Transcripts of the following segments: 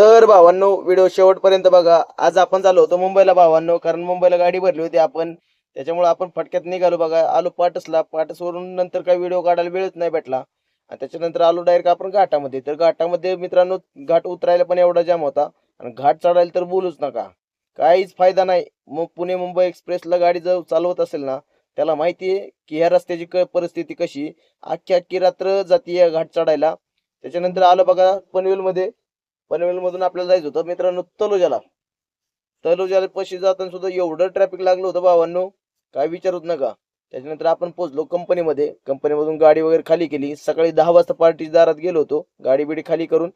तर भावांनो, व्हिडिओ शेवटपर्यंत बघा. आज आपण चाललो होतो मुंबईला भावांनो, कारण मुंबईला गाडी भरली होती आपण. त्याच्यामुळे आपण फटक्यात निघालो बघा. आलो पाटसला. पाटसवरून नंतर काही व्हिडिओ काढायला वेळच नाही भेटला. आणि त्याच्यानंतर आलो डायरेक्ट आपण घाटामध्ये. तर घाटामध्ये मित्रांनो, घाट उतरायला पण एवढा जाम होता आणि घाट चढायला तर बोलूच नका. काहीच फायदा नाही. मग पुणे मुंबई एक्सप्रेसला गाडी जर चालवत असेल ना, त्याला माहिती आहे की ह्या रस्त्याची परिस्थिती कशी. अख्खी अख्खी रात्र जाती या घाट चढायला. त्याच्यानंतर आलो बघा पनवेलमध्ये. पनवेलमधून आपल्याला जायचं होतं मित्रांनो तलोजाला. तलोजाला पशी जाताना सुद्धा एवढं ट्रॅफिक लागलं होतं भावांनो, काय विचारूच नका. त्याच्यानंतर आपण पोहोचलो कंपनीमध्ये. कंपनीमधून गाडी वगैरे खाली केली. सकाळी 10 वाजता पार्टी दारात गेलो होतो, गाडी बिडी खाली करून.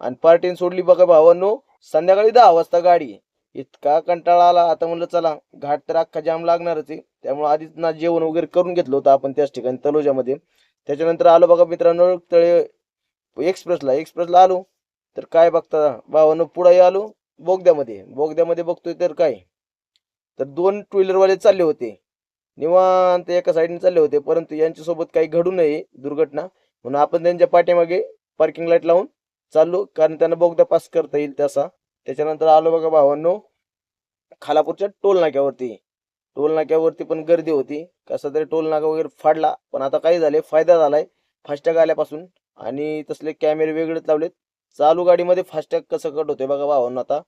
आणि पार्टीने सोडली बघा भावांनो संध्याकाळी 10 वाजता गाडी. इतका कंटाळा आला. आता म्हणलं चला, घाट तर अख्खा जाम लागणारच आहे. त्यामुळे आधीच ना जेवण वगैरे करून घेतलं होतं आपण त्याच ठिकाणी तलोजामध्ये. त्याच्यानंतर आलो बघा मित्रांनो तळे एक्सप्रेसला आलो. तर काय बघता भावानं, पुढे आलो बोगद्यामध्ये. बोगद्यामध्ये बघतोय तर काय, तर 2 टू व्हीलरवाले चालले होते निवांत एका साईडने चालले होते. परंतु यांच्यासोबत काही घडू नये दुर्घटना म्हणून आपण त्यांच्या पाठीमागे पार्किंग लाईट लावून चाललो, कारण त्यांना बोगदा पास करता येईल तसा. त्याच्यानंतर आलो बघा भावांनो खालापूरच्या टोल नाक्यावरती. टोल नाक्यावरती पण गर्दी होती. कसा तरी टोल नाका वगैरे फाडला. पण आता काय झाले, फायदा झालाय फास्टॅग आल्यापासून. आणि तसले कॅमेरे वेगळेच लावलेत. चालू गाडीमध्ये फास्टॅग कसं कट होते बघा भावांनो आता.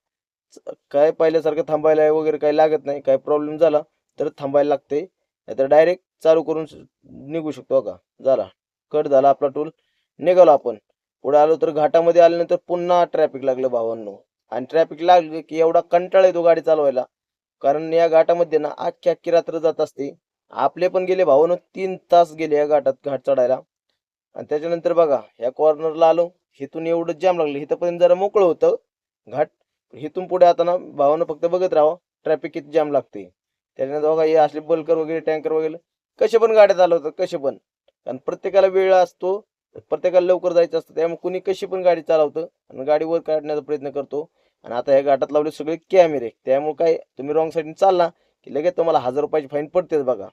काय पहिल्यासारखं थांबायला वगैरे काही लागत नाही. काय प्रॉब्लेम झाला तर थांबायला लागते, नाहीतर डायरेक्ट चालू करून निघू शकतो बघा. झाला, कट झाला आपला टोल. निघालो आपण. पुढे आलो तर घाटामध्ये आल्यानंतर पुन्हा ट्रॅफिक लागलं भावांनो. आणि ट्रॅफिक लागले की एवढा कंटाळा येतो गाडी चालवायला, कारण या घाटामध्ये ना अख्खी अख्खी रात्र जात असते. आपले पण गेले भावांनो 3 तास गेले या घाट चढायला. आणि त्याच्यानंतर बघा ह्या कॉर्नरला आलो. इथून एवढं जाम लागलं. इथंपर्यंत जरा मोकळं होतं घाट. इथून पुढे आता ना भावानं फक्त बघत राहावं ट्रॅफिक किती जाम लागते. त्याच्यानंतर बघा हे असले बल्कर वगैरे टँकर वगैरे कसे पण गाड्या चालवतात, कसे पण. कारण प्रत्येकाला वेळ असतो, प्रत्येकाला लवकर जायचं असतं. त्यामुळे कुणी कशी पण गाडी चालवतं आणि गाडी वर काढण्याचा प्रयत्न करतो. आणि आता ह्या घाटात लावले सगळे कॅमेरे. त्यामुळे काय, तुम्ही रॉंग साईडने चालला की लगेच तुम्हाला 1000 रुपयाची फाईन पडतेच बघा.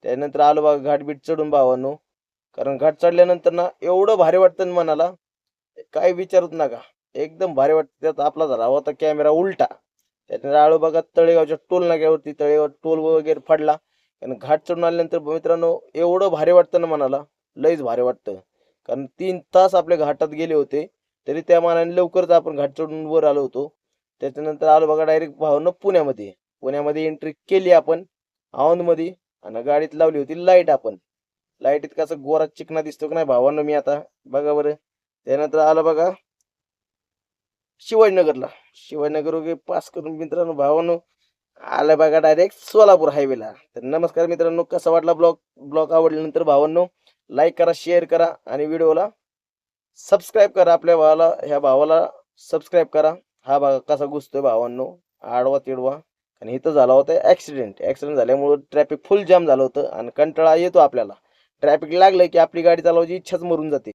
त्यानंतर आलो बघा घाटबीट चढून भावानो. कारण घाट चढल्यानंतर ना एवढं भारी वाटतं ना मनाला, काय विचारूच नका. एकदम भारी वाटतं. त्यात आपला झाला होता कॅमेरा उलटा. त्याच्यानंतर आलो बघा तळेगावच्या टोल नाक्यावरती. तळेगाव टोल वगैरे फाडला. आणि घाट चढून आल्यानंतर मित्रांनो एवढं भारी वाटतं ना मनाला, लईच भारी वाटतं. कारण 3 तास आपल्या घाटात गेले होते, तरी त्या मानाने लवकरच आपण घाट चढून वर आलो होतो. त्याच्यानंतर आलो बघा डायरेक्ट भावनं पुण्यामध्ये. पुण्यामध्ये एंट्री केली आपण औंधमध्ये. आणि गाडीत लावली होती लाईट आपण. लाईटीत कसं गोरा चिकना दिसतो का नाही भावांनो मी आता, बघा बरं. त्यानंतर आलं बघा शिवाजीनगरला. शिवाजीनगर वगैरे पास करून मित्रांनो भावांनो आलं बघा डायरेक्ट सोलापूर हायवेला. तर नमस्कार मित्रांनो, कसा वाटला ब्लॉग? ब्लॉग आवडल्यानंतर भावांनो लाईक करा, शेअर करा आणि व्हिडिओला सबस्क्राईब करा. आपल्या भावाला, ह्या भावाला सबस्क्राईब करा. हा बघा कसा घुसतोय भावांनो, आडवा तिडवा. आणि इथं झाला होता ऍक्सिडेंट झाल्यामुळे ट्रॅफिक फुल जाम झालं होतं. आणि कंटाळा येतो आपल्याला. ट्रॅफिक लागलं की आपली गाडी चालवायची इच्छाच मरून जाते.